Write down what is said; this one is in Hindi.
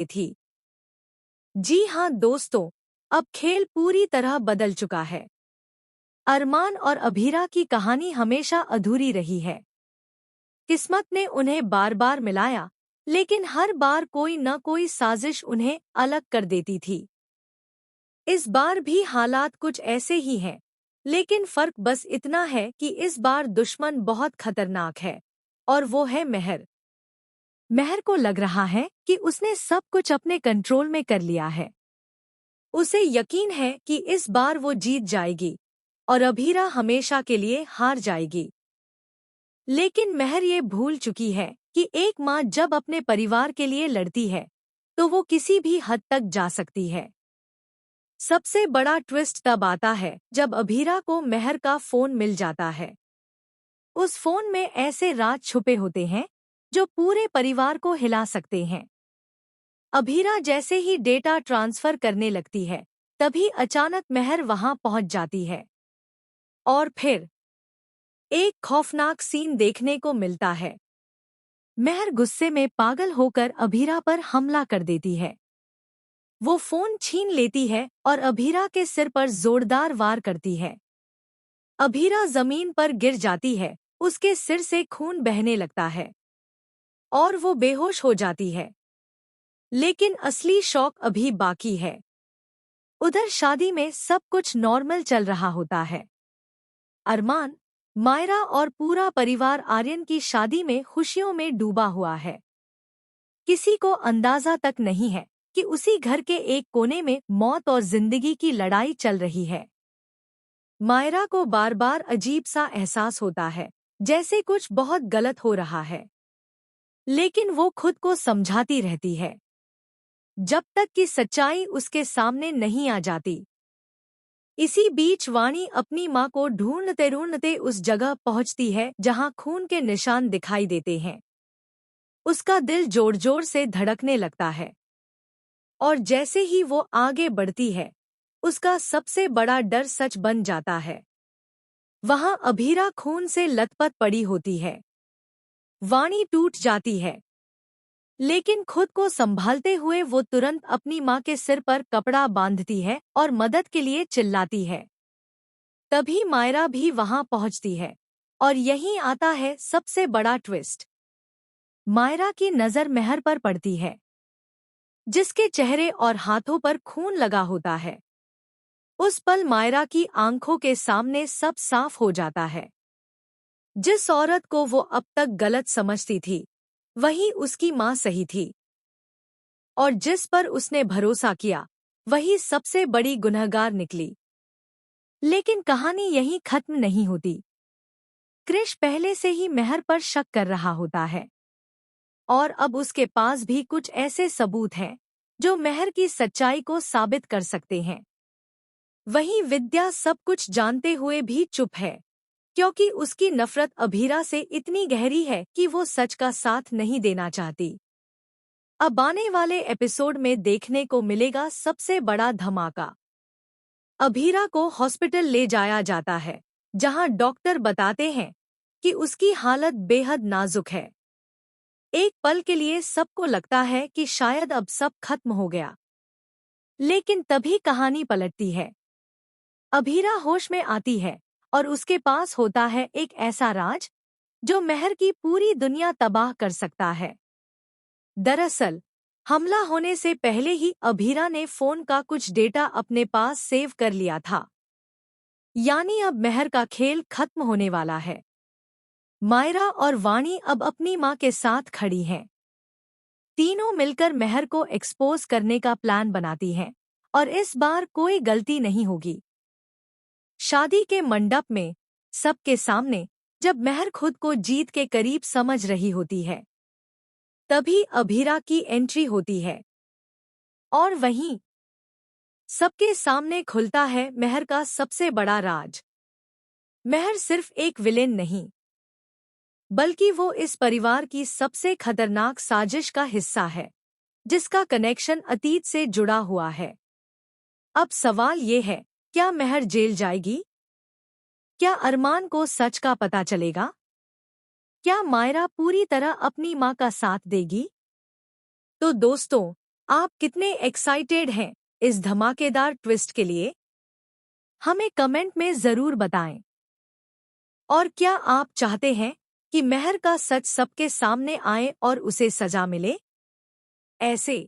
थी। जी हाँ दोस्तों, अब खेल पूरी तरह बदल चुका है। अरमान और अभीरा की कहानी हमेशा अधूरी रही है। किस्मत ने उन्हें बार बार मिलाया, लेकिन हर बार कोई न कोई साजिश उन्हें अलग कर देती थी। इस बार भी हालात कुछ ऐसे ही हैं, लेकिन फर्क बस इतना है कि इस बार दुश्मन बहुत खतरनाक है, और वो है मेहर। मेहर को लग रहा है कि उसने सब कुछ अपने कंट्रोल में कर लिया है। उसे यकीन है कि इस बार वो जीत जाएगी और अभीरा हमेशा के लिए हार जाएगी। लेकिन मेहर ये भूल चुकी है कि एक माँ जब अपने परिवार के लिए लड़ती है तो वो किसी भी हद तक जा सकती है। सबसे बड़ा ट्विस्ट तब आता है जब अभीरा को मेहर का फोन मिल जाता है। उस फोन में ऐसे राज छुपे होते हैं जो पूरे परिवार को हिला सकते हैं। अभीरा जैसे ही डेटा ट्रांसफर करने लगती है, तभी अचानक मेहर वहां पहुंच जाती है। और फिर एक खौफनाक सीन देखने को मिलता है। मेहर गुस्से में पागल होकर अभीरा पर हमला कर देती है। वो फोन छीन लेती है और अभीरा के सिर पर जोरदार वार करती है। अभीरा जमीन पर गिर जाती है, उसके सिर से खून बहने लगता है और वो बेहोश हो जाती है। लेकिन असली शौक अभी बाकी है। उधर शादी में सब कुछ नॉर्मल चल रहा होता है। अरमान, मायरा और पूरा परिवार आर्यन की शादी में खुशियों में डूबा हुआ है। किसी को अंदाजा तक नहीं है कि उसी घर के एक कोने में मौत और जिंदगी की लड़ाई चल रही है। मायरा को बार बार अजीब सा एहसास होता है, जैसे कुछ बहुत गलत हो रहा है। लेकिन वो खुद को समझाती रहती है, जब तक कि सच्चाई उसके सामने नहीं आ जाती। इसी बीच वाणी अपनी माँ को ढूंढते ढूंढते उस जगह पहुंचती है जहां खून के निशान दिखाई देते हैं। उसका दिल जोर जोर से धड़कने लगता है, और जैसे ही वो आगे बढ़ती है, उसका सबसे बड़ा डर सच बन जाता है। वहां अभीरा खून से लथपथ पड़ी होती है। वाणी टूट जाती है, लेकिन खुद को संभालते हुए वो तुरंत अपनी माँ के सिर पर कपड़ा बांधती है और मदद के लिए चिल्लाती है। तभी मायरा भी वहां पहुंचती है, और यहीं आता है सबसे बड़ा ट्विस्ट। मायरा की नज़र मेहर पर पड़ती है, जिसके चेहरे और हाथों पर खून लगा होता है। उस पल मायरा की आंखों के सामने सब साफ हो जाता है। जिस औरत को वो अब तक गलत समझती थी, वही उसकी माँ सही थी, और जिस पर उसने भरोसा किया, वही सबसे बड़ी गुनहगार निकली। लेकिन कहानी यहीं खत्म नहीं होती। क्रिश पहले से ही मेहर पर शक कर रहा होता है, और अब उसके पास भी कुछ ऐसे सबूत हैं जो मेहर की सच्चाई को साबित कर सकते हैं। वहीं विद्या सब कुछ जानते हुए भी चुप है, क्योंकि उसकी नफरत अभीरा से इतनी गहरी है कि वो सच का साथ नहीं देना चाहती। अब आने वाले एपिसोड में देखने को मिलेगा सबसे बड़ा धमाका। अभीरा को हॉस्पिटल ले जाया जाता है, जहां डॉक्टर बताते हैं कि उसकी हालत बेहद नाजुक है। एक पल के लिए सबको लगता है कि शायद अब सब खत्म हो गया, लेकिन तभी कहानी पलटती है। अभीरा होश में आती है, और उसके पास होता है एक ऐसा राज जो मेहर की पूरी दुनिया तबाह कर सकता है। दरअसल, हमला होने से पहले ही अभीरा ने फोन का कुछ डेटा अपने पास सेव कर लिया था। यानी अब मेहर का खेल खत्म होने वाला है। मायरा और वाणी अब अपनी माँ के साथ खड़ी हैं। तीनों मिलकर मेहर को एक्सपोज करने का प्लान बनाती हैं, और इस बार कोई गलती नहीं होगी। शादी के मंडप में सबके सामने जब मेहर खुद को जीत के करीब समझ रही होती है, तभी अभीरा की एंट्री होती है, और वहीं सबके सामने खुलता है मेहर का सबसे बड़ा राज। मेहर सिर्फ एक विलेन नहीं, बल्कि वो इस परिवार की सबसे खतरनाक साजिश का हिस्सा है, जिसका कनेक्शन अतीत से जुड़ा हुआ है। अब सवाल ये है, क्या मेहर जेल जाएगी? क्या अरमान को सच का पता चलेगा? क्या मायरा पूरी तरह अपनी माँ का साथ देगी? तो दोस्तों, आप कितने एक्साइटेड हैं इस धमाकेदार ट्विस्ट के लिए? हमें कमेंट में ज़रूर बताएं। और क्या आप चाहते हैं कि मेहर का सच सबके सामने आए और उसे सजा मिले? ऐसे